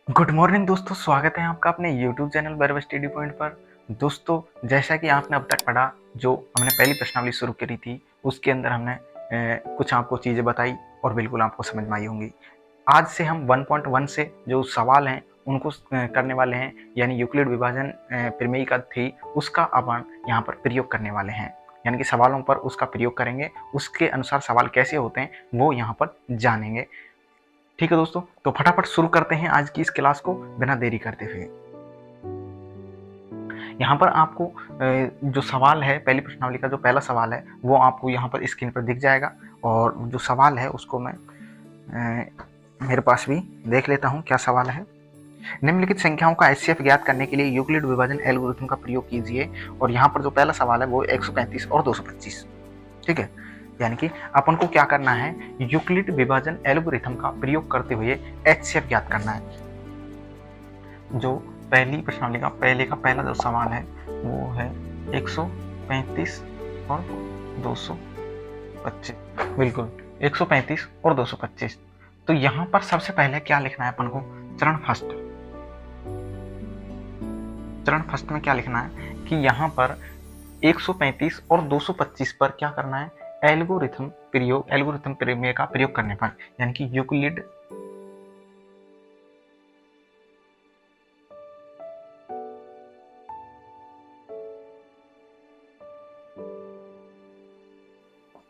Good morning दोस्तों, स्वागत है आपका अपने YouTube channel Bhairav study point पर। दोस्तों, जैसा कि आपने अब तक पढ़ा, जो हमने पहली प्रश्नावली शुरू करी थी उसके अंदर हमने कुछ आपको चीज़ें बताई और बिल्कुल आपको समझ में आई होंगी। आज से हम 1.1 से जो सवाल हैं उनको करने वाले हैं, यानी यूक्लिड विभाजन प्रमेय का थी उसका अपन यहाँ पर प्रयोग करने वाले हैं, यानी कि सवालों पर उसका प्रयोग करेंगे, उसके अनुसार सवाल कैसे होते हैं वो यहाँ पर जानेंगे। ठीक है दोस्तों, तो फटाफट शुरू करते हैं आज की इस क्लास को बिना देरी करते हुए। यहाँ पर आपको जो सवाल है, पहली प्रश्नावली का जो पहला सवाल है वो आपको यहाँ पर स्क्रीन पर दिख जाएगा, और जो सवाल है उसको मैं मेरे पास भी देख लेता हूँ क्या सवाल है। निम्नलिखित संख्याओं का एचसीएफ ज्ञात करने के लिए यूक्लिड विभाजन एल्गोरिथम का प्रयोग कीजिए। और यहाँ पर जो पहला सवाल है वो 135 और 225। ठीक है, यानी कि अपन को क्या करना है, यूक्लिड विभाजन एल्गोरिथम का प्रयोग करते हुए एचसीएफ ज्ञात करना है। जो पहली प्रश्नावली का पहला जो सवाल है वो है 135 और 225। बिल्कुल 135 और 225। तो यहाँ पर सबसे पहले क्या लिखना है अपन को, चरण फर्स्ट में क्या लिखना है कि यहाँ पर 135 और 225 पर क्या करना है, एल्गोरिथम प्रमेय का प्रयोग करने पर, यानी कि यूक्लिड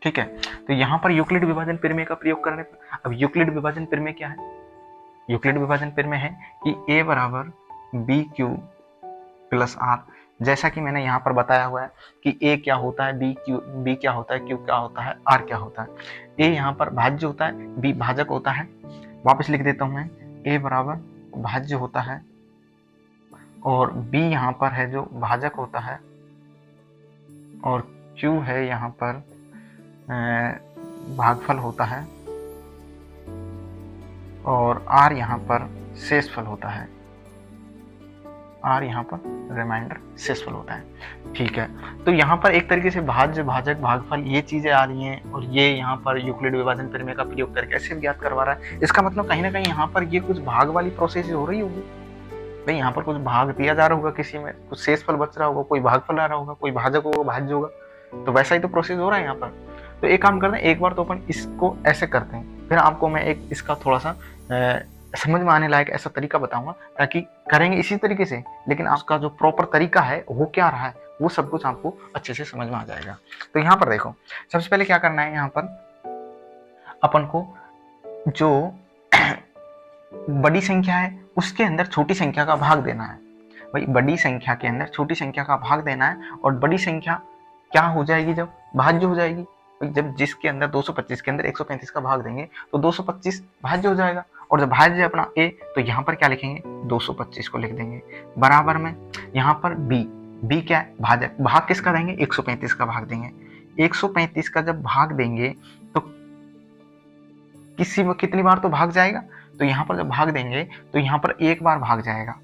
ठीक है। तो यहाँ पर यूक्लिड विभाजन प्रमेय का प्रयोग करने पर, अब यूक्लिड विभाजन प्रमेय क्या है, यूक्लिड विभाजन प्रमेय है कि a बराबर बी क्यू प्लस आर। जैसा कि मैंने यहाँ पर बताया हुआ है कि a क्या होता है, b क्या होता है, q क्या होता है, r क्या होता है। a यहाँ पर भाज्य होता है, b भाजक होता है। वापस लिख देता हूँ मैं, a बराबर भाज्य होता है और b यहाँ पर है जो भाजक होता है, और q है यहाँ पर भागफल होता है, और r यहाँ पर शेषफल होता है, r यहाँ पर रिमाइंडर शेषफल होता है। ठीक है, तो यहाँ पर एक तरीके से भाज्य, भाजक, भागफल ये चीजें आ रही हैं, और ये यहाँ पर यूक्लिड विभाजन प्रमेय का प्रयोग करके ऐसे ज्ञात करवा रहा है। इसका मतलब कहीं ना कहीं यहाँ पर ये कुछ भाग वाली प्रोसेस हो रही होगी भाई, यहाँ पर कुछ भाग दिया जा रहा होगा, किसी में कुछ शेषफल बच रहा होगा, कोई भागफल आ रहा होगा, कोई भाजक होगा, भाज्य होगा, तो वैसा ही तो प्रोसेस हो रहा है यहाँ पर। तो एक काम करते हैं, एक बार तो अपन इसको ऐसे करते हैं, फिर आपको मैं एक इसका थोड़ा सा समझ में आने लायक ऐसा तरीका बताऊंगा, ताकि करेंगे इसी तरीके से, लेकिन उसका जो प्रॉपर तरीका है वो क्या रहा है वो सब कुछ आपको अच्छे से समझ में आ जाएगा। तो यहाँ पर देखो, सबसे पहले क्या करना है, यहाँ पर अपन को जो बड़ी संख्या है उसके अंदर छोटी संख्या का भाग देना है। भाई बड़ी संख्या के अंदर छोटी संख्या का भाग देना है, और बड़ी संख्या क्या हो जाएगी, जब भाज्य हो जाएगी। जब जिसके अंदर 225 के अंदर 135 का भाग देंगे तो 225 भाज्य हो जाएगा, और जब भाज्य अपना a, तो यहाँ पर क्या लिखेंगे, 225 को लिख देंगे। बराबर में यहाँ पर b क्या है, भाजक, भाग किसका देंगे, 135 का भाग देंगे। 135 का जब भाग देंगे तो कितनी बार तो भाग जाएगा, तो यहाँ पर जब भाग देंगे तो यहाँ पर एक बार भाग जाएगा।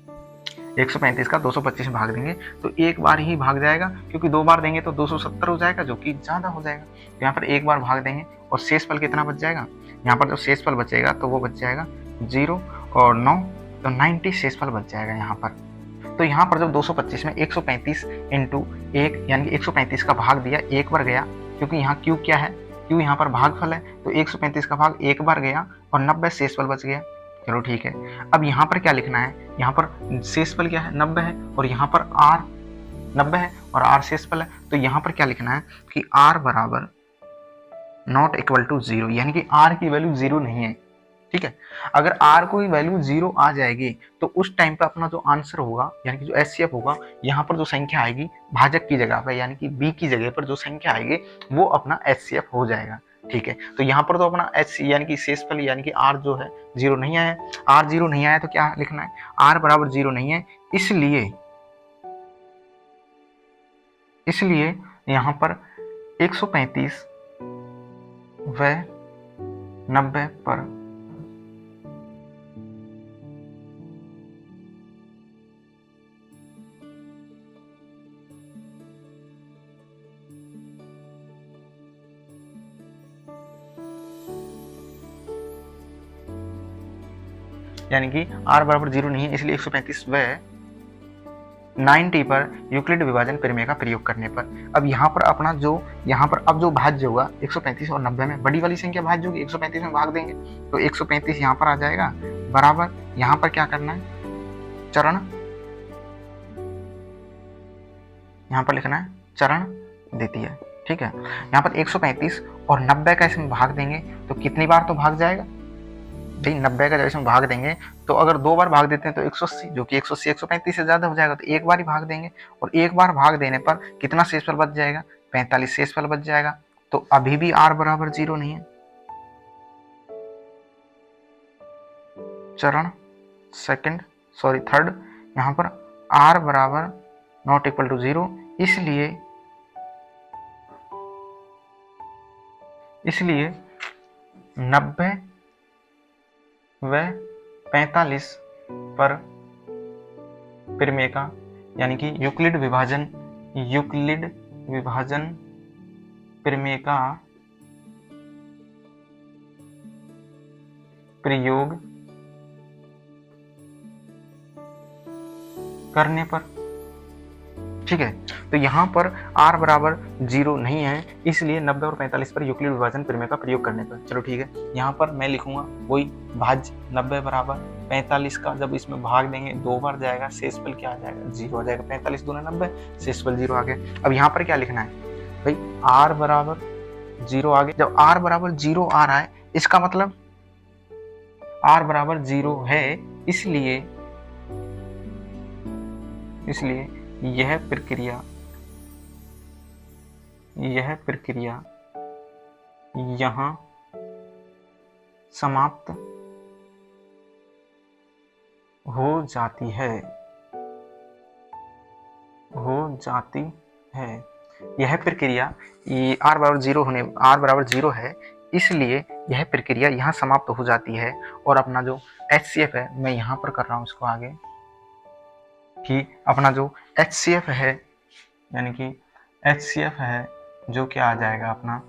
135 का 225 में भाग देंगे तो एक बार ही भाग जाएगा, क्योंकि दो बार देंगे तो 270 हो जाएगा, जो कि ज्यादा हो जाएगा। तो यहाँ पर एक बार भाग देंगे और शेषफल कितना बच जाएगा, यहाँ पर जो शेषफल बचेगा तो वो बच जाएगा 0 और 9, तो 90 शेषफल बच जाएगा यहाँ पर। तो यहाँ पर जब 225 में 135 इंटू 1, यानी कि 135 का भाग दिया, एक बार गया, क्योंकि यहाँ q क्या है, q यहाँ पर भागफल है, तो 135 का भाग एक बार गया और 90 शेषफल बच गया। चलो ठीक है, अब यहाँ पर क्या लिखना है, यहाँ पर शेषफल क्या है, 90 है, और यहाँ पर r 90 है और r शेषफल है। तो यहाँ पर क्या लिखना है कि r बराबर नॉट इक्वल टू 0, यानी कि r की वैल्यू 0 नहीं है। ठीक है, अगर r कोई वैल्यू 0 आ जाएगी तो उस टाइम पे अपना जो आंसर होगा, यानी कि जो एचसीएफ होगा, यहाँ पर जो संख्या आएगी भाजक की जगह पर, यानी कि b की जगह पर जो संख्या आएगी वो अपना एचसीएफ हो जाएगा। ठीक है, तो यहाँ पर तो अपना एच यानी कि शेषफल, यानी कि r जो है 0 नहीं आया, r 0 नहीं आया तो क्या लिखना है, r बराबर 0 नहीं है, इसलिए यहाँ पर 135 व 90 पर यानी कि r बराबर 0 नहीं है, इसलिए 135 व 90 पर यूक्लिड विभाजन प्रमेय का प्रयोग करने पर। अब यहाँ पर अपना जो यहाँ पर अब जो भाज्य होगा 135 और 90 में बड़ी वाली संख्या भाज्य होगी, 135 में भाग देंगे तो 135 यहाँ पर आ जाएगा बराबर, यहाँ पर क्या करना है चरण, यहाँ पर लिखना है चरण द्वितीय। ठीक है, यहाँ पर 135 और 90 का इसमें भाग देंगे तो कितनी बार तो भाग जाएगा भाई, 90 का जब इसमें भाग देंगे तो अगर 2 बार भाग देते हैं तो 180, जो कि 180 135 से ज्यादा हो जाएगा, तो एक बार ही भाग देंगे और एक बार भाग देने पर कितना शेषफल बच जाएगा, 45 शेषफल बच जाएगा। तो अभी भी r बराबर 0 नहीं है, चरण थर्ड, यहाँ पर r बराबर नॉट इक्वल टू 0, इसलिए 90 व 45 पर प्रमेय का यानी कि यूक्लिड विभाजन प्रमेय का प्रयोग करने पर। ठीक है, तो यहाँ पर r बराबर 0 नहीं है, इसलिए 90 और 45 पर यूक्लिड विभाजन प्रमेय का प्रयोग करने पर। चलो ठीक है, यहाँ पर मैं लिखूंगा वही भाज्य 90 बराबर 45 का जब इसमें भाग देंगे 2 बार जाएगा, शेषफल क्या आ जाएगा 0 आ जाएगा, 45 दूना 90, शेषफल 0 आ गया। अब यहाँ पर क्या लिखना है भाई, r बराबर 0 आ गया। जब r बराबर 0 आ रहा है इसका मतलब r बराबर 0 है, इसलिए यह प्रक्रिया यहाँ समाप्त हो जाती है। यह प्रक्रिया r बराबर 0 है, इसलिए यह प्रक्रिया यहाँ समाप्त हो जाती है। और अपना जो HCF है, मैं यहाँ पर कर रहा हूँ इसको आगे, कि अपना जो HCF है यानी कि HCF है जो क्या आ जाएगा अपना,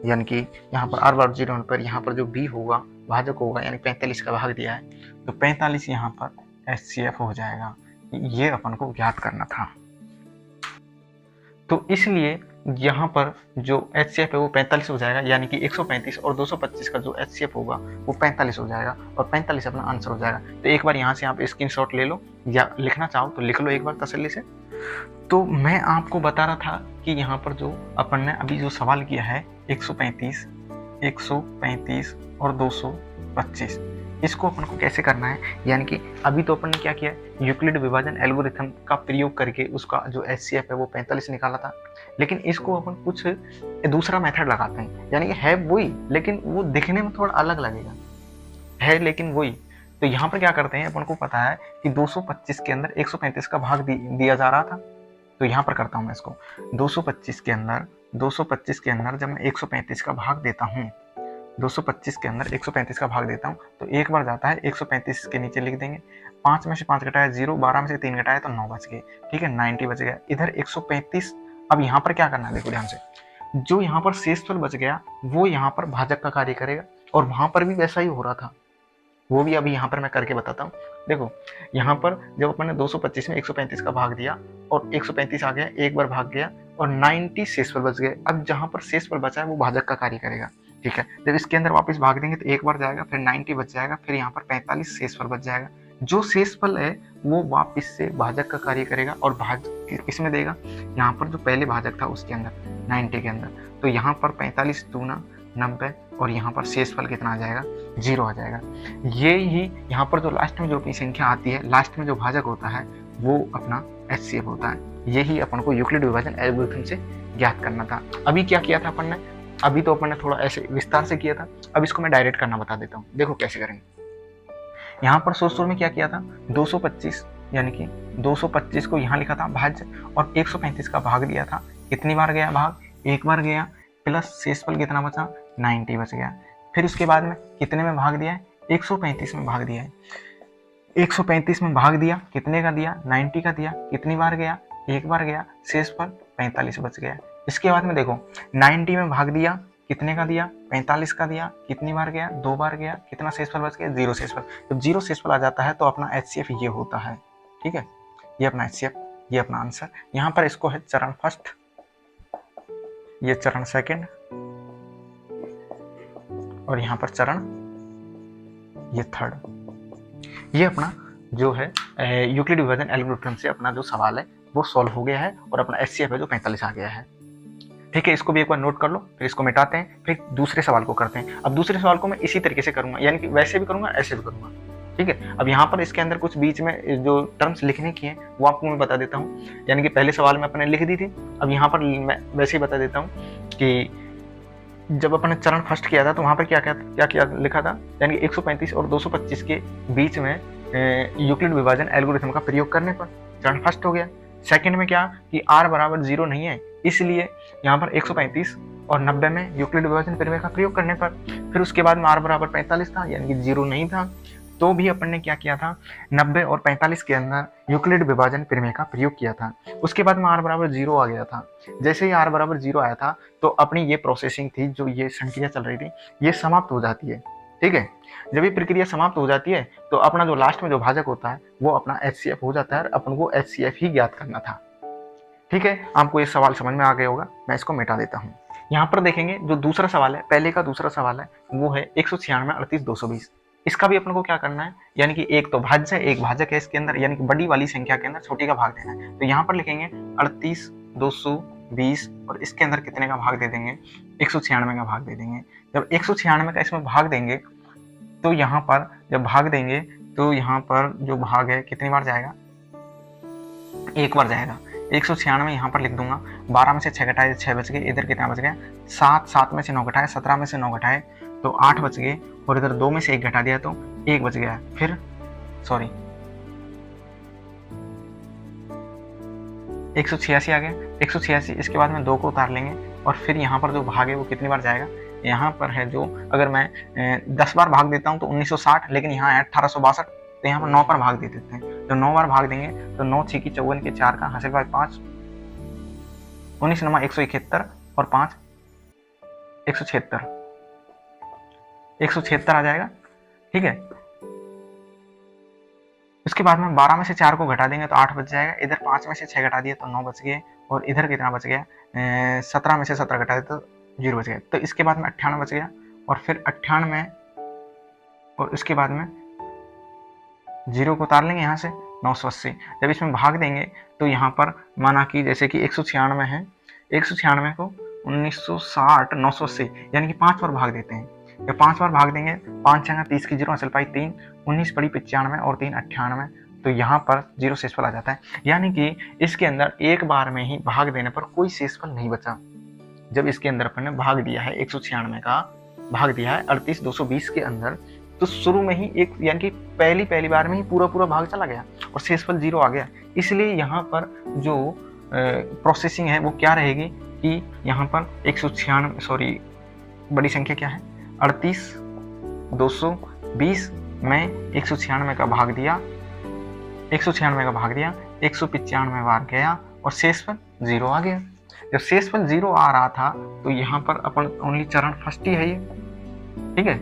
यानी कि यहाँ पर r बराबर 0 होने पर यहाँ पर जो b होगा भाजक होगा, यानी 45 का भाग दिया है तो 45 यहाँ पर HCF हो जाएगा। ये अपन को ज्ञात करना था, तो इसलिए यहाँ पर जो HCF है वो 45 हो जाएगा, यानी कि 135 और 225 का जो HCF होगा वो 45 हो जाएगा और 45 अपना आंसर हो जाएगा। तो एक बार यहाँ से आप स्क्रीनशॉट ले लो या लिखना चाहो तो लिख लो एक बार तसल्ली से। तो मैं आपको बता रहा था कि यहाँ पर जो अपन ने अभी जो सवाल किया है 135 और 225, इसको अपन को कैसे करना है, यानी कि अभी तो अपन ने क्या किया, यूक्लिड विभाजन एल्गोरिथम का प्रयोग करके उसका जो HCF है वो 45 निकाला था। लेकिन इसको अपन कुछ दूसरा मेथड लगाते हैं, यानी कि है वही लेकिन वो दिखने में थोड़ा अलग लगेगा, है लेकिन वही। तो यहाँ पर क्या करते हैं, अपन को पता है कि 225 के अंदर 135 का भाग दिया जा रहा था, तो यहाँ पर करता हूँ मैं इसको 225 के अंदर जब मैं 135 का भाग देता हूँ, 225 के अंदर 135 का भाग देता हूँ तो एक बार जाता है 135 के नीचे लिख देंगे, 5 में से 5 घटाया 0, 12 में से 3 घटाया तो 9 बच गए। ठीक है, 90 बच गया। इधर 135, अब यहाँ पर क्या करना है देखो ध्यान से, जो यहाँ पर शेषफल बच गया वो यहाँ पर भाजक का कार्य करेगा, और वहां पर भी वैसा ही हो रहा था, वो भी अभी यहाँ पर मैं करके बताता हूँ। देखो यहाँ पर जब अपन ने 225 में 135 का भाग दिया और 135 आ गया, एक बार भाग गया और 90 शेषफल बच गए। अब जहाँ पर शेषफल बचा है वो भाजक का कार्य करेगा। ठीक है, जब इसके अंदर वापस भाग देंगे तो एक बार जाएगा, फिर 90 बच जाएगा, फिर यहाँ पर 45 शेषफल बच जाएगा। जो शेषफल है वो वापस से भाजक का कार्य करेगा और भाजक किसमें देगा, यहाँ पर जो पहले भाजक था उसके अंदर 90 के अंदर, तो यहाँ पर 45 दूना 90 और यहाँ पर शेषफल कितना आ जाएगा, 0 आ जाएगा। ये ही यहाँ पर जो लास्ट में जो अपनी संख्या आती है, लास्ट में जो भाजक होता है वो अपना HCF होता है। यही अपन को यूक्लिड विभाजन एल्गोरिथम से ज्ञात करना था। अभी क्या किया था अपन ने, अभी तो अपन ने थोड़ा ऐसे विस्तार से किया था, अब इसको मैं डायरेक्ट करना बता देता हूँ। देखो कैसे करेंगे, यहाँ पर सोच में क्या किया था, 225 यानी कि 225 को यहाँ लिखा था भाज्य और 135 का भाग दिया था। कितनी बार गया भाग, एक बार गया, प्लस शेषफल कितना बचा, 90 बच गया। फिर उसके बाद में कितने में भाग दिया है, 135 में भाग दिया है। 135 में भाग दिया, कितने का दिया, 90 का दिया। कितनी बार गया, एक बार गया, शेषफल 45 बच गया। इसके बाद में देखो 90 में भाग दिया कितने का दिया, 45 का दिया, कितनी बार गया, 2 बार गया, कितना शेषफल बच गया, 0 शेषफल। जब 0 शेषफल आ जाता है तो अपना HCF ये होता है। ठीक है, ये अपना HCF, ये अपना आंसर। यहाँ पर इसको है चरण फर्स्ट, ये चरण सेकंड, और यहाँ पर चरण ये थर्ड। ये अपना जो है यूक्लिड विभाजन एल्गोरिथम से अपना जो सवाल है वो सॉल्व हो गया है, और अपना HCF है जो 45 आ गया है। ठीक है, इसको भी एक बार नोट कर लो, फिर इसको मिटाते हैं, फिर दूसरे सवाल को करते हैं। अब दूसरे सवाल को मैं इसी तरीके से करूंगा, यानी कि वैसे भी करूंगा, ऐसे भी करूंगा। ठीक है, अब यहाँ पर इसके अंदर कुछ बीच में जो टर्म्स लिखने की है वो आपको मैं बता देता हूँ। यानी कि पहले सवाल में अपने लिख दी थी, अब यहाँ पर मैं वैसे ही बता देता हूँ कि जब अपने चरण फर्स्ट किया था तो वहाँ पर क्या लिखा था, यानी कि 135 और 225 के बीच में यूक्लिड विभाजन एल्गोरिथम का प्रयोग करने पर चरण फर्स्ट हो गया। सेकंड में क्या कि r बराबर 0 नहीं है, इसलिए यहाँ पर 135 और 90 में यूक्लिड विभाजन प्रमेय का प्रयोग करने पर। फिर उसके बाद में r बराबर 45 था, यानी कि 0 नहीं था, तो भी अपन ने क्या किया था, 90 और 45 के अंदर यूक्लिड विभाजन प्रमेय का प्रयोग किया था। उसके बाद में r बराबर 0 आ गया था। जैसे ही r बराबर 0 आया था तो अपनी ये प्रोसेसिंग थी, जो ये संक्रिया चल रही थी, ये समाप्त हो जाती है। ठीक है, जब ये प्रक्रिया समाप्त हो जाती है तो अपना जो लास्ट में जो भाजक होता है वो अपना HCF हो जाता है, और अपन को HCF ही ज्ञात करना था। ठीक है, आपको ये सवाल समझ में आ गया होगा, मैं इसको मिटा देता हूँ। यहाँ पर देखेंगे जो दूसरा सवाल है, पहले का दूसरा सवाल है, वो है 196 38 220। इसका भी अपन को क्या करना है, यानी कि एक तो भाज्य एक भाजक है इसके अंदर, यानी कि बड़ी वाली संख्या के अंदर छोटी का भाग देना है। तो यहाँ पर लिखेंगे 38 220, और इसके अंदर कितने का भाग दे देंगे, 196 का भाग दे देंगे। जब 196 का इसमें भाग देंगे तो यहाँ पर जब भाग देंगे तो यहाँ पर जो भाग है कितनी बार जाएगा, एक बार जाएगा। 196 यहाँ पर लिख दूंगा, 12 में से 6 घटाए 6 बच गए, इधर कितना बच गया 7, 7 में से 9 घटाए 17 में से 9 घटाए तो 8 बच गए, और इधर 2 में से 1 घटा दिया तो 1 बच गया। फिर सॉरी 186 आ गया, 186, इसके बाद में 2 को उतार लेंगे, और फिर यहाँ पर जो भाग है वो कितनी बार जाएगा, यहाँ पर है जो, अगर मैं 10 बार भाग देता हूँ तो 1960, लेकिन यहाँ है 1862, तो यहाँ पर 9 पर भाग दे देते हैं। तो 9 बार भाग देंगे तो 9 6 की 54 के 4 का हासिल भाग 5, 19 नमा 171 और 5 176, 176 आ जाएगा। ठीक है, उसके बाद में 12 में से 4 को घटा देंगे तो 8 बच जाएगा, इधर 5 में से 6 घटा दिए तो 9 बच गए, और इधर कितना बच गया, 17 में से 17 घटा दिए तो 0 बच गया। तो इसके बाद में 98 बच गया, और फिर 98, और उसके बाद में 0 को उतार लेंगे यहाँ से, 980। जब इसमें भाग देंगे तो यहाँ पर माना कि जैसे कि 196 है, 196 को 1960 980, यानी कि 5 बार भाग देते हैं। जब 5 बार भाग देंगे, 5 छंगा 30 की 0 असल पाई 3, 19 पड़ी 95 और 3 98, तो यहाँ पर 0 शेषफल आ जाता है। यानी कि इसके अंदर एक बार में ही भाग देने पर कोई शेषफल नहीं बचा। जब इसके अंदर अपन ने भाग दिया है 196 का भाग दिया है 38 220 के अंदर, तो शुरू में ही एक, यानी कि पहली बार में ही पूरा भाग चला गया और शेषफल 0 आ गया। इसलिए यहाँ पर जो प्रोसेसिंग है वो क्या रहेगी कि यहाँ पर 196 सॉरी बड़ी संख्या क्या है 38 220 में 196 का भाग दिया, 196 का भाग दिया, 195 बार गया और शेषफल 0 आ गया। जब शेषफल 0 आ रहा था तो यहाँ पर अपन ओनली चरण फर्स्ट ही है ये। ठीक है,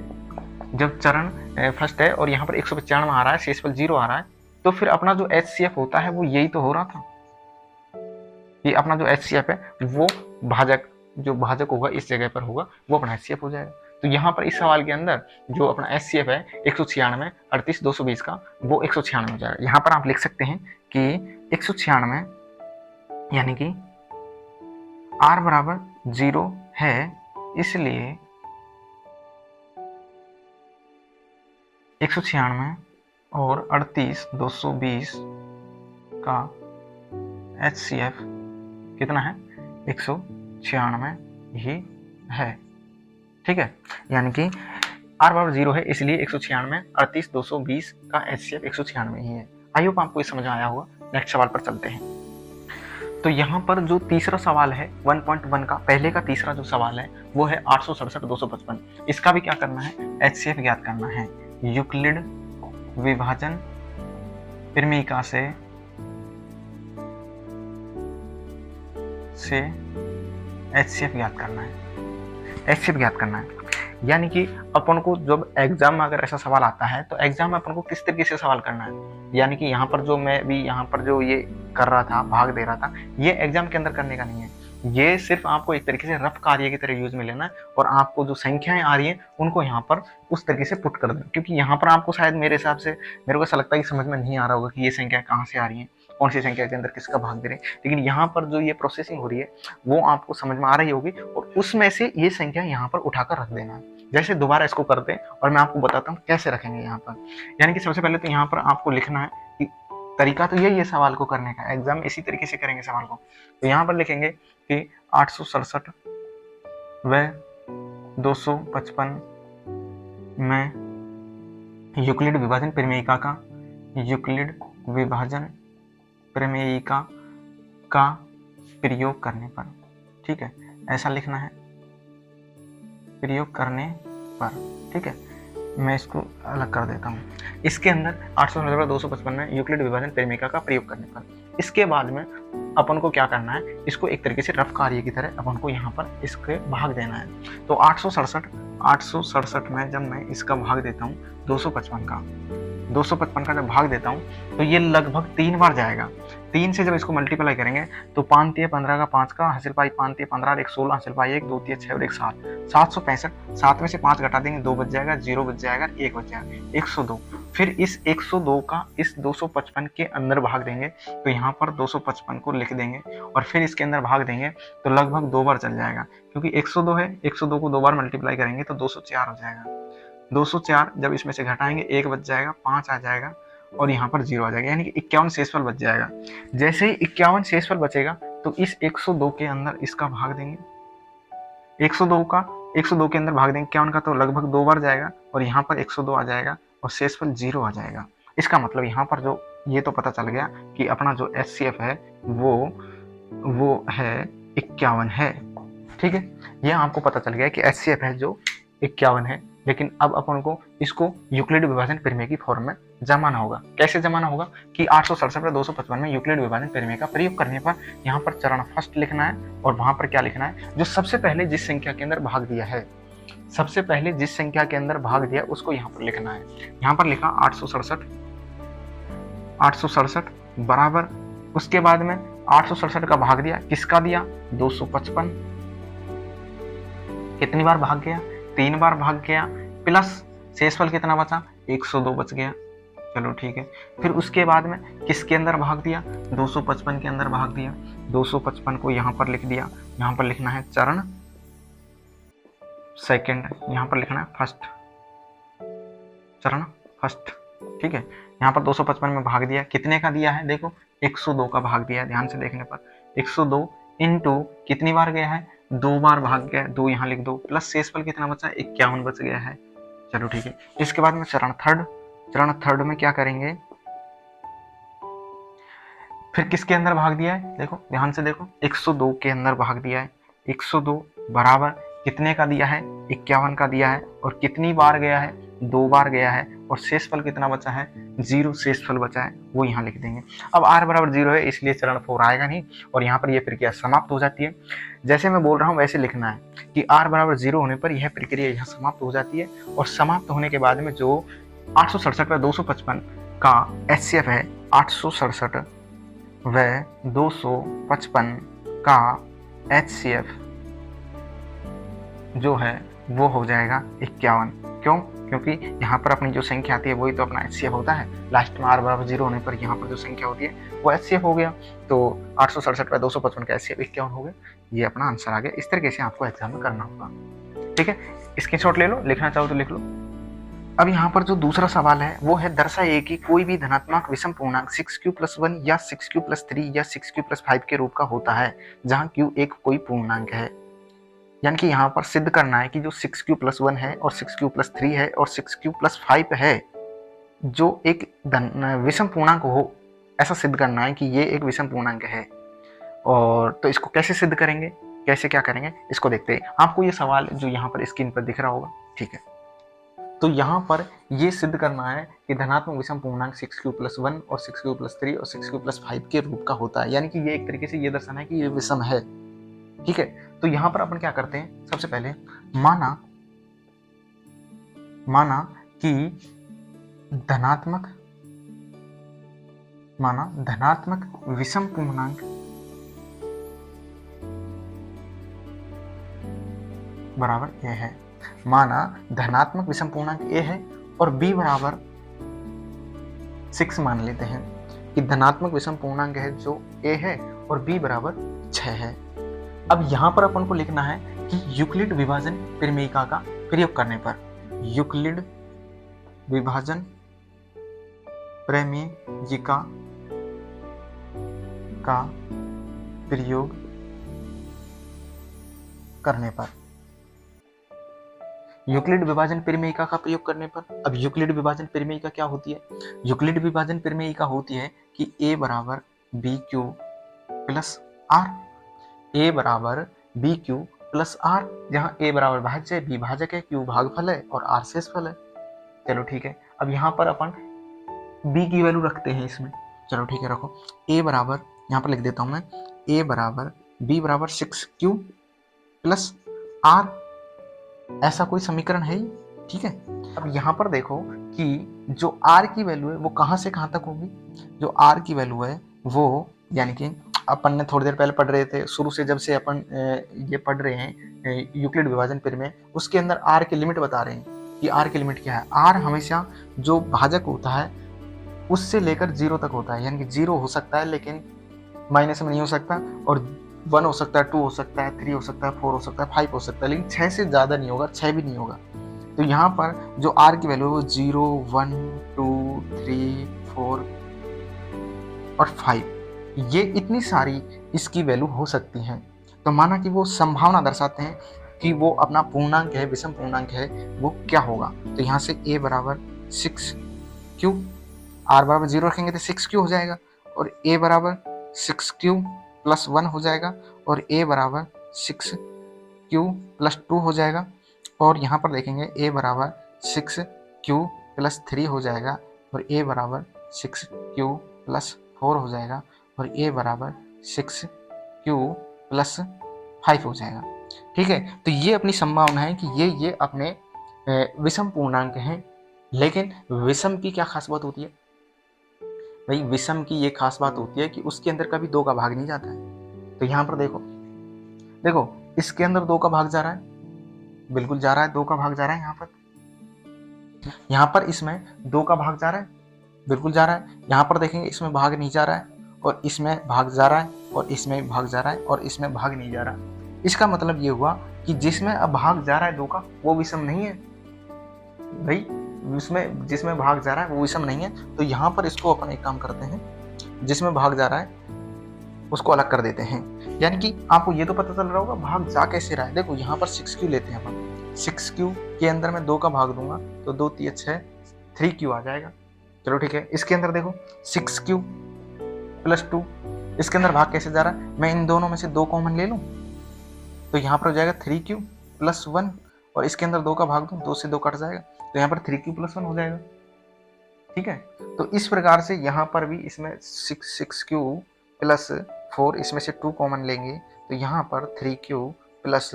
जब चरण फर्स्ट है और यहाँ पर 195 आ रहा है, शेषफल 0 आ रहा है, तो फिर अपना जो HCF होता है वो यही तो हो रहा था। ये अपना जो HCF है वो भाजक, जो भाजक होगा इस जगह पर होगा, वो अपना HCF हो जाएगा। तो यहाँ पर इस सवाल के अंदर जो अपना HCF है 196 38 220 का, वो 196 हो जाएगा। यहाँ पर आप लिख सकते हैं कि 196 यानी कि r बराबर 0 है, इसलिए 196 और 38 220 का HCF कितना है 196 ही है। ठीक है, यानी कि r बराबर 0 है, इसलिए 196 38 220 का HCF 196 ही है। आई होप आपको ये समझ आया होगा। नेक्स्ट सवाल पर चलते हैं। तो यहाँ पर जो तीसरा सवाल है 1.1 का, पहले का तीसरा जो सवाल है वो है 867 255। इसका भी क्या करना है, HCF ज्ञात करना है। यूक्लिड विभाजन प्रमेयिका से HCF ज्ञात करना है। HCF ज्ञात करना है। यानी कि अपन को जब एग्जाम में अगर ऐसा सवाल आता है तो एग्जाम में अपन को किस तरीके से सवाल करना है, यानी कि यहाँ पर जो मैं भी यहाँ पर जो ये कर रहा था, भाग दे रहा था, ये एग्जाम के अंदर करने का नहीं है। ये सिर्फ आपको एक तरीके से रफ कार्य की तरह यूज में लेना है और आपको जो संख्याएं आ रही हैं उनको यहाँ पर उस तरीके से पुट कर देना, क्योंकि यहाँ पर आपको शायद मेरे हिसाब से, मेरे को ऐसा लगता है कि समझ में नहीं आ रहा होगा कि ये संख्या कहाँ से आ रही है, कौन सी संख्या के अंदर किसका भाग दे रहे हैं, लेकिन यहाँ पर जो ये प्रोसेसिंग हो रही है वो आपको समझ में आ रही होगी और उसमें से ये संख्या यहाँ पर उठाकर रख देना है। जैसे दोबारा इसको करते हैं और मैं आपको बताता हूँ कैसे रखेंगे यहाँ पर। यानी कि सबसे पहले तो यहाँ पर आपको लिखना है कि तरीका तो यही है सवाल को करने का, एग्जाम इसी तरीके से करेंगे सवाल को। तो यहाँ पर लिखेंगे कि 867 व 255 में यूक्लिड विभाजन प्रमेयिका का, यूक्लिड विभाजन प्रमेयिका का प्रयोग करने पर, ठीक है, ऐसा लिखना है, प्रयोग करने पर, ठीक है। मैं इसको अलग कर देता हूँ। इसके अंदर 867/255 में यूक्लिड विभाजन प्रमेयिका का प्रयोग करने पर, इसके बाद में अपन को क्या करना है, इसको एक तरीके से रफ कार्य की तरह अपन को यहाँ पर इसके भाग देना है। तो 867 में जब मैं इसका भाग देता हूँ 255 का जब भाग देता हूँ तो ये लगभग 3 बार जाएगा। 3 से जब इसको मल्टीप्लाई करेंगे तो 5 × 15 का 5 का हासिल पाई 5 × 15 1 16 हासिल पाई 1 2 3 6 और 1 7, 765। 7 में से 5 घटा देंगे 2 बच जाएगा, 0 बच जाएगा, 1 बच जाएगा, 102। फिर इस 102 का इस 255 के अंदर भाग देंगे तो यहाँ पर 255 को लिख देंगे और फिर इसके अंदर भाग देंगे तो लगभग 2 बार चल जाएगा, क्योंकि 102 है, 102 को 2 बार मल्टीप्लाई करेंगे तो 204 हो जाएगा। 204 जब इसमें से घटाएंगे 1 बच जाएगा, 5 आ जाएगा और यहाँ पर 0 आ जाएगा, यानी कि 51 शेषफल बच जाएगा। जैसे ही 51 शेषफल बचेगा तो इस 102 के अंदर इसका भाग देंगे, 102 के अंदर भाग देंगे 51 का, तो लगभग 2 बार जाएगा और यहाँ पर 102 आ जाएगा और शेषफल 0 आ जाएगा। इसका मतलब यहाँ पर जो ये तो पता चल गया कि अपना जो HCF है वो है 51 है, ठीक है। यह आपको पता चल गया कि HCF है जो 51 है। लेकिन अब अपन को इसको यूक्लिड विभाजन प्रमेय की फॉर्म में जमाना होगा। कैसे जमाना होगा कि 867/255 में यूक्लिड विभाजन प्रमेय का प्रयोग करने पर यहाँ पर चरण फर्स्ट लिखना है और वहां पर क्या लिखना है, जो सबसे पहले जिस संख्या के अंदर भाग दिया है, सबसे पहले जिस संख्या के अंदर भाग दिया उसको यहाँ पर लिखना है। यहाँ पर लिखा 867 बराबर, उसके बाद में 867 का भाग दिया, किसका दिया, 255, कितनी बार भाग गया, 3 बार भाग गया, प्लस शेषफल कितना बचा, 102 बच गया, चलो ठीक है। फिर उसके बाद में किसके अंदर भाग दिया, 255 के अंदर भाग दिया, 255 को यहाँ पर लिख दिया, यहाँ पर लिखना है चरण सेकंड, यहाँ पर लिखना है फर्स्ट, चरण फर्स्ट, ठीक है। यहाँ पर 255 में भाग दिया, कितने का दिया है, देखो 102 का भाग दिया है, ध्यान से देखने पर 102 इंटू कितनी बार गया है, 2 बार भाग गया, 2 यहाँ लिख दो, प्लस शेषफल कितना बचा, 51 बच गया है, चलो ठीक है। इसके बाद में चरण थर्ड में क्या करेंगे, फिर किसके अंदर भाग दिया है, देखो ध्यान से देखो, 102 के अंदर भाग दिया है, 102 बराबर कितने का दिया है, 51 का दिया है, और कितनी बार गया है, 2 बार गया है, और शेषफल कितना बचा है, 0 शेषफल बचा है, वो यहाँ लिख देंगे। अब r बराबर 0 है इसलिए चरण 4 आएगा नहीं और यहाँ पर यह प्रक्रिया समाप्त हो जाती है। जैसे मैं बोल रहा हूँ वैसे लिखना है कि r बराबर 0 होने पर यह प्रक्रिया यहाँ समाप्त हो जाती है और समाप्त होने के बाद में जो 867/255 का HCF है, 867/255 का HCF जो है वो हो जाएगा 51। क्यों? क्योंकि यहाँ पर अपनी जो संख्या आती है वही तो अपना HCF होता है। लास्ट में r बराबर 0 होने पर यहाँ पर जो संख्या होती है वो HCF हो गया, तो 867/255 का HCF 51 हो गया। ये अपना आंसर आ गया। इस तरीके से आपको एग्जाम में करना होगा, ठीक है। स्क्रीनशॉट ले लो, लिखना चाहो तो लिख लो। अब यहाँ पर जो दूसरा सवाल है वो है, दर्शाइए कि कोई भी धनात्मक विषम पूर्णांक 6q+1 या 6q+3 या 6q+5 के रूप का होता है जहाँ q एक कोई पूर्णांक है। यानी कि यहाँ पर सिद्ध करना है कि जो 6q+1 है और 6q+3 है और 6q+5 है जो एक विषम पूर्णांक हो, ऐसा सिद्ध करना है कि ये एक विषम पूर्णांक है। और तो इसको कैसे सिद्ध करेंगे, कैसे क्या करेंगे इसको देखते हैं। आपको ये सवाल जो यहाँ पर स्क्रीन पर दिख रहा होगा, ठीक है। तो यहाँ पर ये सिद्ध करना है कि धनात्मक विषम पूर्णांक 6q+1 और 6q+3 और 6q+5 के रूप का होता है। यानी कि ये एक तरीके से ये दर्शाना है कि ये विषम है, ठीक है। तो यहाँ पर अपन क्या करते हैं, सबसे पहले माना माना कि धनात्मक विषम पूर्णांक बराबर ए है। माना धनात्मक विषम पूर्णांक ए है और b बराबर 6 मान लेते हैं कि धनात्मक विषम पूर्णांक है जो a है और b बराबर 6 है। अब यहां पर अपन को लिखना है कि यूक्लिड विभाजन प्रमेयिका का प्रयोग करने पर, यूक्लिड विभाजन प्रमेयिका का प्रयोग करने पर, यूक्लिड विभाजन प्रमेयिका का प्रयोग करने पर। अब यूक्लिड विभाजन प्रमेयिका क्या होती है? यूक्लिड विभाजन प्रमेयिका होती है कि a बराबर b q plus r, a बराबर बी क्यू प्लस आर, जहाँ a बराबर भाज्य है, b भाजक है, q भागफल है और r शेषफल है। चलो ठीक है, अब यहाँ पर अपन b की वैल्यू रखते हैं इसमें। चलो ठीक है, रखो a बराबर, यहाँ पर लिख देता हूँ मैं, a बराबर b बराबर 6q प्लस r, ऐसा कोई समीकरण है ही। ठीक है, अब यहाँ पर देखो कि जो r की वैल्यू है वो कहाँ से कहाँ तक होगी। जो r की वैल्यू है वो, यानी कि अपन ने थोड़ी देर पहले पढ़ रहे थे, शुरू से जब से अपन ये पढ़ रहे हैं यूक्लिड विभाजन प्रमेय, उसके अंदर r की लिमिट बता रहे हैं कि r की लिमिट क्या है। r हमेशा जो भाजक होता है उससे लेकर 0 तक होता है, यानी कि 0 हो सकता है लेकिन माइनस में नहीं हो सकता, और 1 हो सकता है, 2 हो सकता है, 3 हो सकता है, 4 हो सकता है, 5 हो सकता है, लेकिन 6 से ज़्यादा नहीं होगा, 6 भी नहीं होगा। तो यहाँ पर जो r की वैल्यू है वो 0, 1, 2, 3, 4 और 5, ये इतनी सारी इसकी वैल्यू हो सकती हैं। तो माना कि वो संभावना दर्शाते हैं कि वो अपना पूर्णांक है, विषम पूर्णांक है, वो क्या होगा। तो यहाँ से a बराबर 6q, r बराबर 0 रखेंगे तो 6q हो जाएगा, और a बराबर 6q प्लस 1 हो जाएगा, और a बराबर 6q प्लस 2 हो जाएगा, और यहाँ पर देखेंगे a बराबर 6q प्लस 3 हो जाएगा, और a बराबर 6q प्लस 4 हो जाएगा, और a बराबर 6q प्लस 5 हो जाएगा। ठीक है, तो ये अपनी संभावना है कि ये अपने विषम पूर्णांक हैं। लेकिन विषम की क्या खास बात होती है भाई? विषम की ये खास बात होती है कि उसके अंदर कभी 2 का भाग नहीं जाता है। तो यहाँ पर देखो इसके अंदर 2 का भाग जा रहा है, बिल्कुल जा रहा है, 2 का भाग जा रहा है। यहाँ पर इसमें 2 का भाग जा रहा है, बिल्कुल जा रहा है। यहाँ पर देखेंगे इसमें भाग नहीं जा रहा है, और इसमें भाग जा रहा है, और इसमें भाग जा रहा है, और इसमें भाग नहीं जा रहा। इसका मतलब ये हुआ कि जिसमें अब भाग जा रहा है 2 का, वो विषम नहीं है भाई। उसमें जिसमें भाग जा रहा है वो विषम नहीं है। तो यहाँ पर इसको अपन एक काम करते हैं, जिसमें भाग जा रहा है उसको अलग कर देते हैं। यानी कि आपको ये तो पता चल रहा होगा भाग जा कैसे रहा है। देखो यहाँ पर 6q लेते हैं अपन, 6q के अंदर मैं 2 का भाग दूंगा तो 2 3 6, 3q आ जाएगा। चलो ठीक है, इसके अंदर देखो 6q प्लस 2, इसके अंदर भाग कैसे जा रहा है, मैं इन दोनों में से 2 कॉमन ले लूँ तो यहाँ पर हो जाएगा 3q प्लस 1, और इसके अंदर 2 का भाग दूँ, 2 से 2 कट जाएगा, तो यहाँ पर 3q प्लस 1 हो जाएगा। ठीक है, तो इस प्रकार से यहाँ पर भी इसमें 6q प्लस 4, इसमें से 2 कॉमन लेंगे तो यहाँ पर 3q प्लस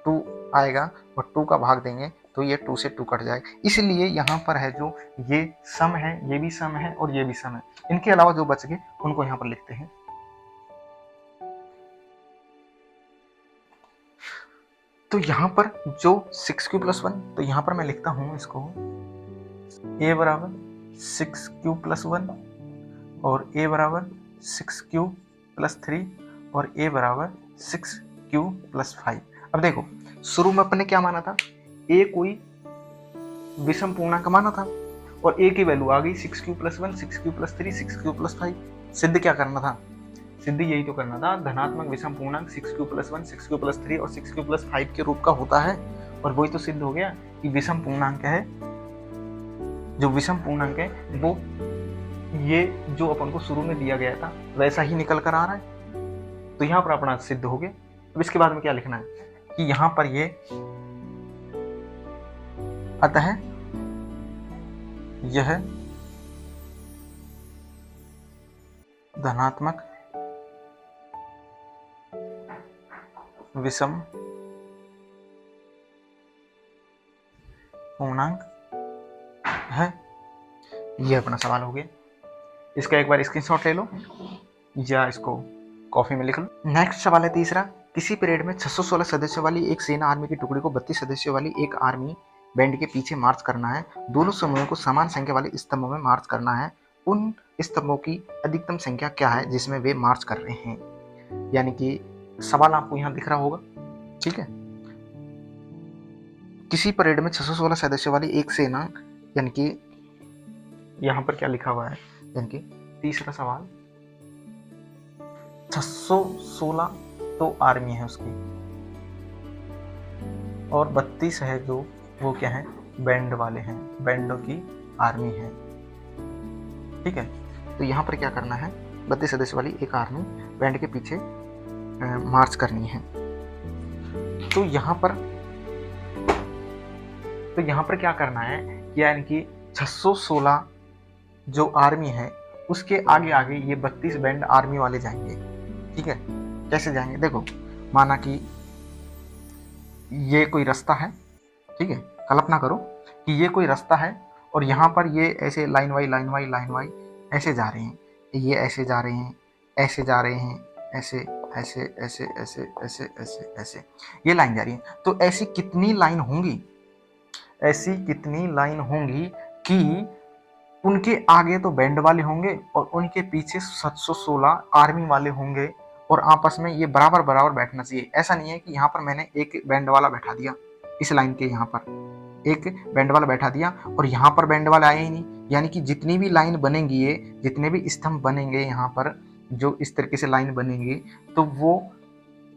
2 आएगा, और 2 का भाग देंगे तो ये 2 से 2 कट जाएगा। इसलिए यहाँ पर है जो ये सम है, ये भी सम है और ये भी सम है। इनके अलावा जो बच गए उनको यहाँ पर लिखते हैं। तो यहाँ पर जो 6q प्लस 1, तो यहाँ पर मैं लिखता हूँ इसको a बराबर 6q प्लस 1, और a बराबर 6q प्लस 3, और a बराबर 6q प्लस 5। अब देखो शुरू में अपने क्या माना था, a कोई विषम पूर्णांक माना था, और a की वैल्यू आ गई 6q plus 1, 6q plus 3, 6q plus 5। सिद्ध क्या करना था? सिद्ध यही तो करना था, धनात्मक विषम पूर्णांक 6q प्लस 1, 6q प्लस 3 और 6q प्लस 5 के रूप का होता है। और वही तो सिद्ध हो गया कि विषम पूर्णांक है, जो विषम पूर्णांक है वो ये जो अपन को शुरू में दिया गया था वैसा ही निकल कर आ रहा है। तो यहाँ पर अपना सिद्ध हो गया। अब इसके बाद में क्या लिखना है कि यहाँ पर ये अतः यह धनात्मक विषम पूर्णांक है। ये अपना सवाल हो गया। इसका एक बार स्क्रीनशॉट ले लो या इसको कॉपी में लिख लो। नेक्स्ट सवाल है तीसरा, किसी पीरियड में 616 सदस्यों वाली एक सेना आर्मी की टुकड़ी को 32 सदस्यों वाली एक आर्मी बैंड के पीछे मार्च करना है। दोनों समूहों को समान संख्या वाले स्तंभों में मार्च करना है। उन स्तंभों की अधिकतम संख्या क्या है जिसमें वे मार्च कर रहे हैं। यानी कि सवाल आपको यहाँ दिख रहा होगा, ठीक है। किसी परेड में 616 सदस्यों वाली एक सेना, यानी कि यहाँ पर क्या लिखा हुआ है, यानी कि तीसरा सवाल 616 तो आर्मी है उसकी और 32 है जो वो क्या है, बैंड वाले हैं, बैंडों की आर्मी है, ठीक है। तो यहाँ पर क्या करना है, 32 सदस्य वाली एक आर्मी बैंड के पीछे मार्च करनी है। तो यहाँ पर क्या करना है, यानी कि 616 जो आर्मी है उसके आगे आगे ये 32 बैंड आर्मी वाले जाएंगे, ठीक है। कैसे जाएंगे, देखो माना कि ये कोई रास्ता है, ठीक है। कल्पना करो कि ये कोई रास्ता है और यहाँ पर ये ऐसे लाइन वाई ऐसे जा रहे हैं, ये ऐसे जा रहे हैं, ऐसे जा रहे हैं, ऐसे ऐसे ऐसे ऐसे ऐसे ऐसे ऐसे ये लाइन जा रही है। तो ऐसी कितनी लाइन होंगी कि उनके आगे तो बैंड वाले होंगे और उनके पीछे 716 आर्मी वाले होंगे और आपस में ये बराबर बराबर बैठना चाहिए। ऐसा नहीं है कि यहाँ पर मैंने एक बैंड वाला बैठा दिया, इस लाइन के यहाँ पर एक बैंड वाला बैठा दिया और यहाँ पर बैंड वाला आए ही नहीं। यानी कि जितनी भी लाइन बनेंगी, ये जितने भी स्तंभ बनेंगे यहाँ पर, जो इस तरीके से लाइन बनेंगी, तो वो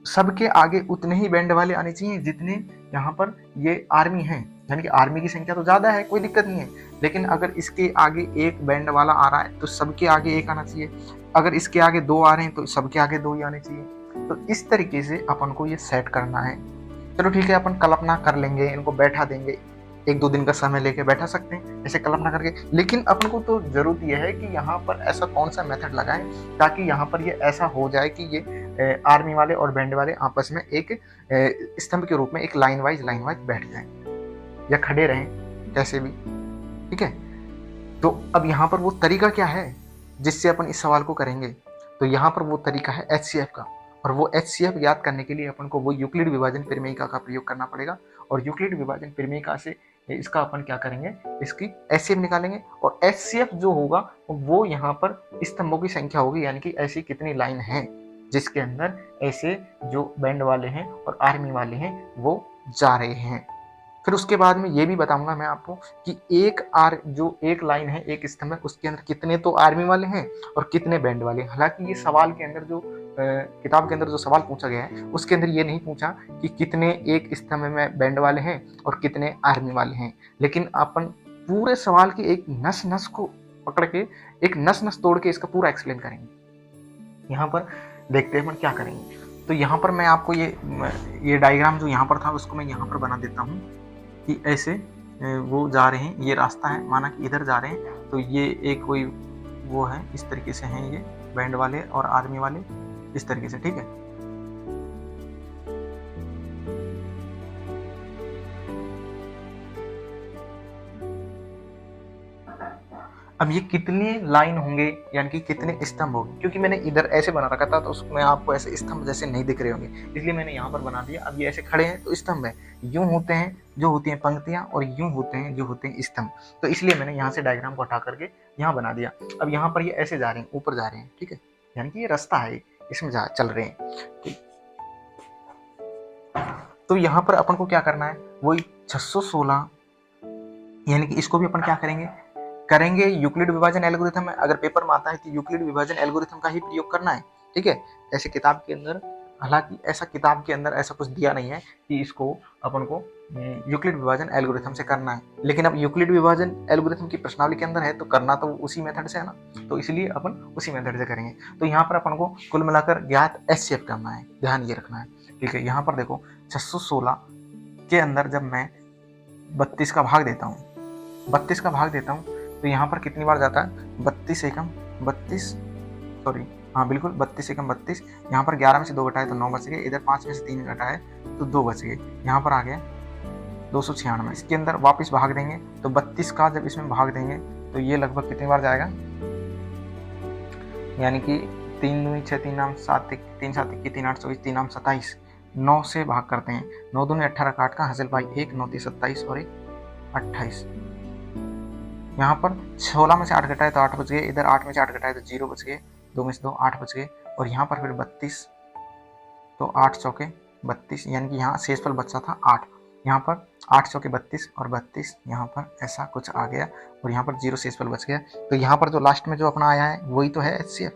सबके आगे उतने ही बैंड वाले आने चाहिए जितने यहाँ पर ये आर्मी हैं। यानी कि आर्मी की संख्या तो ज़्यादा है, कोई दिक्कत नहीं है, लेकिन अगर इसके आगे एक बैंड वाला आ रहा है तो सबके आगे एक आना चाहिए। अगर इसके आगे 2 आ रहे हैं तो सबके आगे 2 ही आने चाहिए। तो इस तरीके से अपन को ये सेट करना है। चलो ठीक है, अपन कल्पना कर लेंगे, इनको बैठा देंगे, 1-2 दिन का समय लेके बैठा सकते हैं ऐसे कल्पना करके। लेकिन अपन को तो जरूरत यह है कि यहाँ पर ऐसा कौन सा मेथड लगाएं ताकि यहाँ पर ये ऐसा हो जाए कि ये आर्मी वाले और बैंड वाले आपस में एक स्तंभ के रूप में एक लाइन वाइज बैठ जाएं या खड़े रहें, कैसे भी, ठीक है। तो अब यहाँ पर वो तरीका क्या है जिससे अपन इस सवाल को करेंगे, तो यहाँ पर वो तरीका है HCF का। और वो HCF याद करने के लिए अपन को वो यूक्लिड विभाजन परिमेयिका का प्रयोग करना पड़ेगा। और यूक्लिड विभाजन परिमेयिका से इसका अपन क्या करेंगे, इसकी HCF निकालेंगे और HCF जो होगा वो यहाँ पर स्तंभों की संख्या होगी। यानी कि ऐसी कितनी लाइन है जिसके अंदर ऐसे जो बैंड वाले हैं और आर्मी वाले हैं वो जा रहे हैं। फिर उसके बाद में ये भी बताऊंगा मैं आपको कि जो एक लाइन है, एक स्तंभ है, उसके अंदर कितने तो आर्मी वाले हैं और कितने बैंड वाले हैं। हालांकि ये सवाल के अंदर जो किताब के अंदर जो सवाल पूछा गया है उसके अंदर ये नहीं पूछा कि कितने एक स्तंभ में बैंड वाले हैं और कितने आर्मी वाले हैं, लेकिन अपन पूरे सवाल की एक नस नस को पकड़ के, एक नस नस तोड़ के इसका पूरा एक्सप्लेन करेंगे। यहाँ पर देखते हैं अपन क्या करेंगे। तो यहाँ पर मैं आपको ये डायग्राम जो यहाँ पर था उसको मैं यहाँ पर बना देता हूँ कि ऐसे वो जा रहे हैं, ये रास्ता है, माना कि इधर जा रहे हैं, तो ये एक कोई वो है, इस तरीके से हैं ये बैंड वाले और आर्मी वाले, इस तरीके से, ठीक है। अब ये कितने लाइन होंगे यानी कि कितने स्तंभ होंगे, क्योंकि मैंने इधर ऐसे बना रखा था तो उसमें आपको ऐसे स्तंभ जैसे नहीं दिख रहे होंगे, इसलिए मैंने यहाँ पर बना दिया। अब ये ऐसे खड़े हैं तो स्तंभ है, यूं होते हैं जो होती हैं पंक्तियां और यूं होते हैं जो होते हैं स्तंभ, तो इसलिए मैंने यहाँ से डायग्राम को हटा करके यहाँ बना दिया। अब यहाँ पर ये ऐसे जा रहे हैं, ऊपर जा रहे हैं, ठीक है, यानी कि ये रास्ता है, इसमें चल रहे हैं। तो यहाँ पर अपन को क्या करना है, वही 616, यानी कि इसको भी अपन क्या करेंगे यूक्लिड विभाजन एल्गोरिथम है। अगर पेपर में आता है तो यूक्लिड विभाजन एल्गोरिथम का ही प्रयोग करना है, ठीक है। ऐसे किताब के अंदर, हालांकि ऐसा किताब के अंदर ऐसा कुछ दिया नहीं है कि इसको अपन को यूक्लिड विभाजन एल्गोरिथम से करना है, लेकिन अब यूक्लिड विभाजन एल्गोरिथम की प्रश्नावली के अंदर है तो करना तो उसी मेथड से है ना, तो इसलिए अपन उसी मेथड से करेंगे। तो यहाँ पर अपन को कुल मिलाकर ज्ञात HCF करना है, ध्यान ये रखना है, ठीक है। यहाँ पर देखो 616 के अंदर जब मैं 32 का भाग देता हूँ तो यहाँ पर कितनी बार जाता है, 32 एकम 32, सॉरी हाँ बिल्कुल 32 एकम 32, यहाँ पर 11 में से 2 घटाए तो 9 बच गए, इधर 5 में से 3 घटाए तो 2 बच गए, यहाँ पर आ गया 296। इसके अंदर वापस भाग देंगे तो 32 का जब इसमें भाग देंगे तो ये लगभग कितनी बार जाएगा, यानी कि 3 दूनी 6, 3 आम 7, 3 7 21, 3 8 24, 3 आम 27, 9 से भाग करते हैं। 9 दूनी 18 काट का हासिल भाई 1, 9 3 27 और 1 28। यहाँ पर 16 में से 8 घटाए तो 8 बच गए, इधर 8 में से 8 घटाए तो 0 बच गए, 2 में से 2 8 बच गए, और यहाँ पर फिर 32 तो 8 चौके 32, यानी कि यहाँ शेषफल बचा था 8, यहाँ पर 8 चौके 32 और 32 यहाँ पर ऐसा कुछ आ गया, और यहाँ पर 0 शेषफल बच गया। तो यहाँ पर जो लास्ट में जो अपना आया है वही तो है HCF।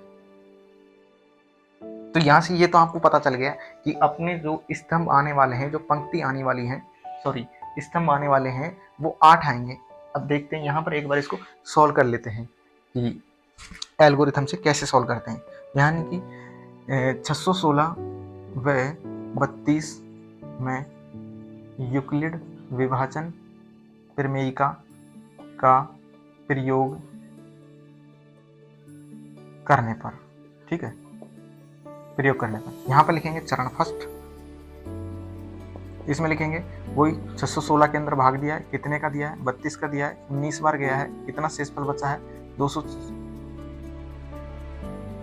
तो यहाँ से ये तो आपको पता चल गया कि अपने जो स्तंभ आने वाले हैं, जो पंक्ति आने वाली है, सॉरी स्तंभ आने वाले हैं वो 8 आएंगे। अब देखते हैं यहाँ पर एक बार इसको सॉल्व कर लेते हैं कि एल्गोरिथम से कैसे सॉल्व करते हैं। यानी कि 616 व 32 में यूक्लिड विभाजन प्रमेयिका का प्रयोग करने पर, ठीक है, प्रयोग करने पर यहाँ पर लिखेंगे चरण फर्स्ट, इसमें लिखेंगे वही 616 के अंदर भाग दिया है, कितने का दिया है, 32 का दिया है, 19 बार गया है, कितना शेषफल बचा है 200,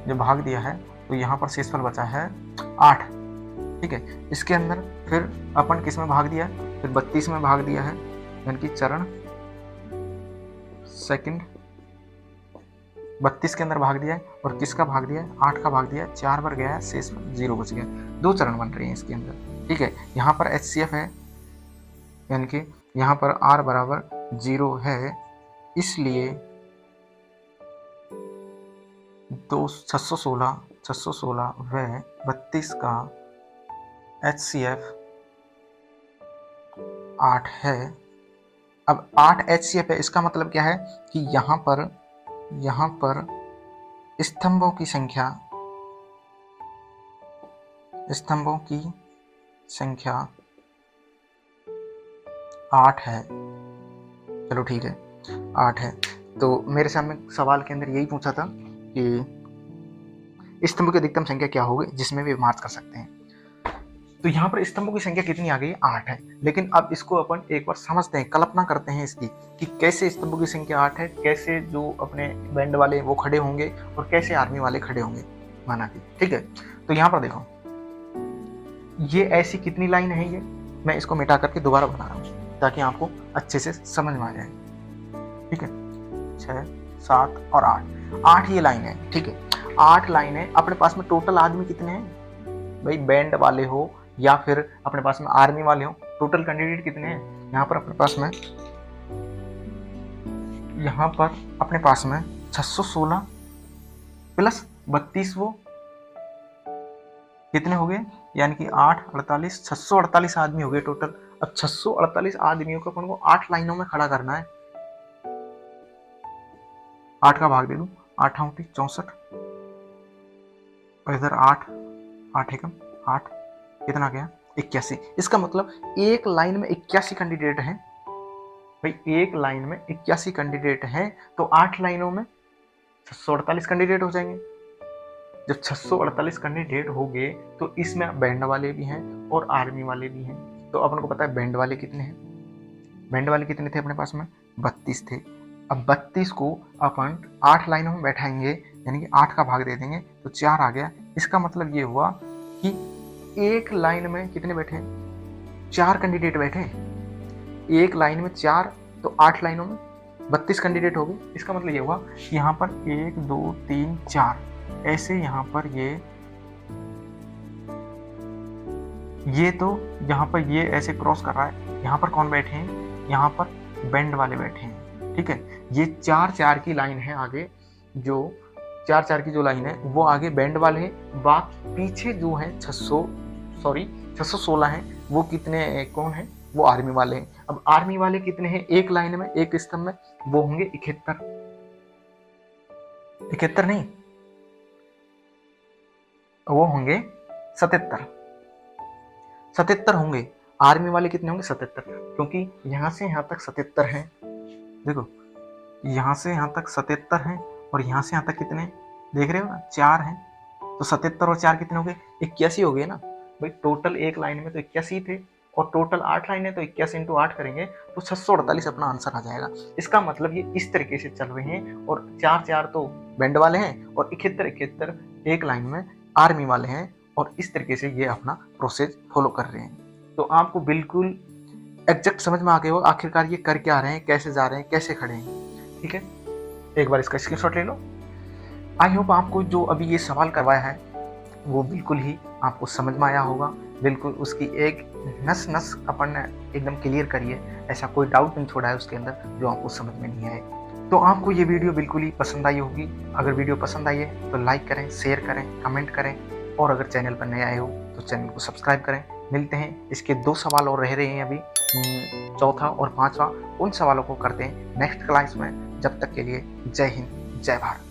जब भाग दिया है तो यहाँ पर शेषफल बचा है 8, ठीक है। इसके अंदर फिर अपन किस में भाग दिया है, फिर 32 में भाग दिया है, यानी कि चरण सेकंड 32 के अंदर भाग दिया है, और किसका भाग दिया है, 8 का भाग दिया है, 4 बार गया है, शेष 0 बच गया, 2 चरण बन रहे हैं इसके अंदर, ठीक है। यहाँ पर HCF है, यानी कि यहाँ पर R बराबर 0 है, इसलिए 616 व 32 का HCF 8 है। अब 8 HCF है, इसका मतलब क्या है कि यहाँ पर स्तंभों की संख्या 8 है। चलो ठीक है, 8 है। तो मेरे सामने सवाल के अंदर यही पूछा था कि स्तंभ की अधिकतम संख्या क्या होगी जिसमें भी मार्च कर सकते हैं। तो यहाँ पर स्तंभों की संख्या कितनी आ गई, 8 है। लेकिन अब इसको अपन एक बार समझते हैं, कल्पना करते हैं इसकी कि कैसे स्तंभों की संख्या 8 है, कैसे जो अपने बैंड वाले वो खड़े होंगे और कैसे आर्मी वाले खड़े होंगे, माना कि, ठीक है। तो यहाँ पर देखो ये ऐसी कितनी लाइन है, ये मैं इसको मिटा करके दोबारा बना रहा हूँ ताकि आपको अच्छे से समझ में आ जाए, ठीक है। 6 7 और 8 ये लाइन है, ठीक है। 8 लाइन है। अपने पास में टोटल आदमी कितने हैं भाई, बैंड वाले हो या फिर अपने पास में आर्मी वाले हो, टोटल कैंडिडेट कितने हैं यहाँ पर अपने पास में 616 प्लस 32 वो कितने हो गए, यानी कि 8 48 648 आदमी हो गए टोटल। अब 648 आदमियों को अपन को 8 लाइनों में खड़ा करना है। 8 का भाग दे दूं, 8 8 64 और इधर 8 एकम 8 कितना गया 81। इसका मतलब एक लाइन में 81 कैंडिडेट हैं भाई, एक लाइन में 81 कैंडिडेट हैं, तो 8 लाइनों में 648 कैंडिडेट हो जाएंगे। जब 648 कैंडिडेट हो गए तो इसमें बैंड वाले भी हैं और आर्मी वाले भी हैं। तो अपन को पता है बैंड वाले कितने हैं, बैंड वाले कितने थे अपने पास में, 32 थे। अब 32 को अपन 8 लाइनों में बैठाएंगे, यानी कि 8 का भाग दे देंगे तो 4 आ गया। इसका मतलब ये हुआ कि एक लाइन में कितने बैठे, 4 कैंडिडेट बैठे। एक लाइन में 4 तो 8 लाइनों में 32 कैंडिडेट हो गए। इसका मतलब ये हुआ कि यहाँ पर 1 2 3 4 ऐसे यहाँ पर ये तो यहाँ पर ये ऐसे क्रॉस कर रहा है। यहाँ पर कौन बैठे हैं, यहाँ पर बैंड वाले बैठे हैं, ठीक है। ये 4-4 की लाइन है आगे, जो 4-4 की जो लाइन है वो आगे बैंड वाले हैं। बाकी पीछे जो है 616 हैं, वो कितने कौन है, वो आर्मी वाले हैं। अब आर्मी वाले कितने हैं एक लाइन में, एक स्तंभ में, वो होंगे 71 नहीं, वो होंगे 77 होंगे। आर्मी वाले कितने होंगे 77, क्योंकि यहां से यहां तक 77 हैं। देखो यहां से यहां तक 77 हैं और यहां से यहां तक कितने देख रहे हो ना, 4 हैं। तो 77 और 4 कितने हो गए, 81 हो गए ना भाई। टोटल एक लाइन में तो 81 थे और टोटल 8 लाइन है तो 81 इंटू 8 करेंगे तो 648 अपना आंसर आ जाएगा। इसका मतलब ये इस तरीके से चल रहे हैं और 4 तो बैंड वाले हैं और 71 एक लाइन में आर्मी वाले हैं और इस तरीके से ये अपना प्रोसेस फॉलो कर रहे हैं। तो आपको बिल्कुल एग्जैक्ट समझ में आ गए हो आखिरकार ये कर क्या रहे हैं, कैसे जा रहे हैं, कैसे खड़े हैं। ठीक है, एक बार इसका स्क्रीनशॉट ले लो। आई होप आपको जो अभी ये सवाल करवाया है वो बिल्कुल ही आपको समझ में आया होगा, बिल्कुल उसकी एक नस नस अपन ने एकदम क्लियर करी है, ऐसा कोई डाउट नहीं छोड़ा है उसके अंदर जो आपको समझ में नहीं आए। तो आपको ये वीडियो बिल्कुल ही पसंद आई होगी। अगर वीडियो पसंद आई है तो लाइक करें, शेयर करें, कमेंट करें और अगर चैनल पर नए आए हो तो चैनल को सब्सक्राइब करें। मिलते हैं, इसके 2 सवाल और रह रहे हैं अभी, चौथा और 5वां, उन सवालों को करते हैं नेक्स्ट क्लास में। जब तक के लिए जय हिंद, जय भारत।